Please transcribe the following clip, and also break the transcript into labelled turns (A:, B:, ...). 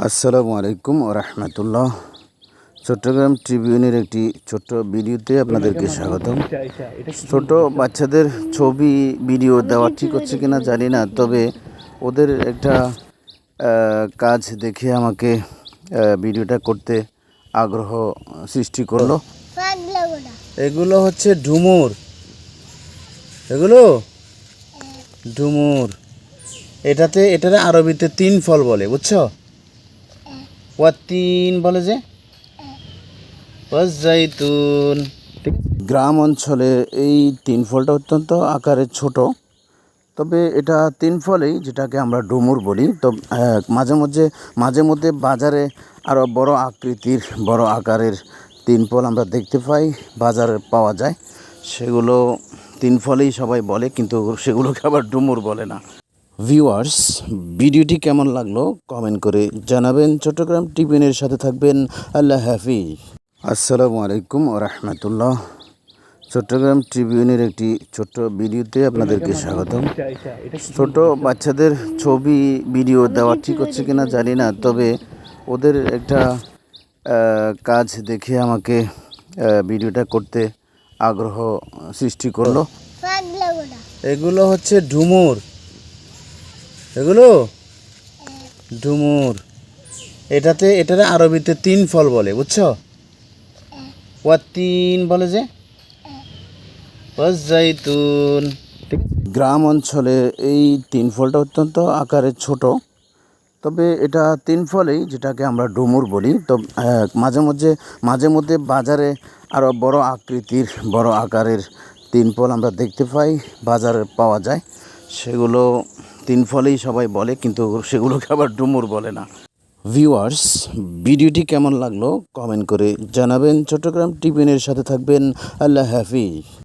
A: আসসালামু আলাইকুম ওয়া রাহমাতুল্লাহ। চট্টগ্রাম ট্রিবিউনের একটি ছোট্ট ভিডিওতে আপনাদেরকে স্বাগতম। ছোট বাচ্চাদের ছবি ভিডিও দেওয়া ঠিক হচ্ছে কিনা জানি না, তবে ওদের একটা কাজ দেখে আমাকে ভিডিওটা করতে আগ্রহ সৃষ্টি করলো। এগুলো হচ্ছে ডুমুর, এগুলো ডুমুর। এটারে আরবিতে তিন ফল বলে, বুঝছো? ওয়াতিন বলে যে ওয়াজাইতুন। গ্রাম অঞ্চলে এই তিন ফলটা অত্যন্ত আকারে ছোট, তবে এটা তিন ফলেই, যেটাকে আমরা ডুমুর বলি। তো মাঝে মধ্যে বাজারে আরও বড় আকৃতির, বড় আকারের তিন ফল আমরা দেখতে পাই, বাজারে পাওয়া যায়। সেগুলো তিন ফলেই সবাই বলে, কিন্তু সেগুলোকে আবার ডুমুর বলে না। ভিউয়ার্স, ভিডিওটি কেমন লাগলো কমেন্ট করে জানাবেন। চট্টগ্রাম টিভিএনের সাথে থাকবেন। আল্লাহ হাফিজ। আসসালামু আলাইকুম ওয়া রাহমাতুল্লাহ। চট্টগ্রাম ট্রিবিউনের একটি ছোট্ট ভিডিওতে আপনাদেরকে স্বাগতম। ছোট বাচ্চাদের ছবি ভিডিও দেওয়া ঠিক হচ্ছে কিনা জানি না, তবে ওদের একটা কাজ দেখে আমাকে ভিডিওটা করতে আগ্রহ সৃষ্টি করলো। এগুলো হচ্ছে ডুমুর, এগুলো ডুমুর। এটারে আরবিতে তিন ফল বলে, বুঝছো? ওয়াতিন বলে যে ওয়াজাইতুন। গ্রাম অঞ্চলে এই তিন ফলটা অত্যন্ত আকারে ছোট, তবে এটা তিন ফলেই, যেটাকে আমরা ডুমুর বলি। তো মাঝে মধ্যে বাজারে আরও বড় আকৃতির, বড় আকারের তিন ফল আমরা দেখতে পাই, বাজারে পাওয়া যায়। সেগুলো তিন ফলেই সবাই বলে, কিন্তু সেগুলোকে আবার ডুমুর বলে না। ভিউয়ার্স, ভিডিওটি কেমন লাগলো কমেন্ট করে জানাবেন। চট্টগ্রাম টিভিএনের সাথে থাকবেন। আল্লাহ হাফিজ।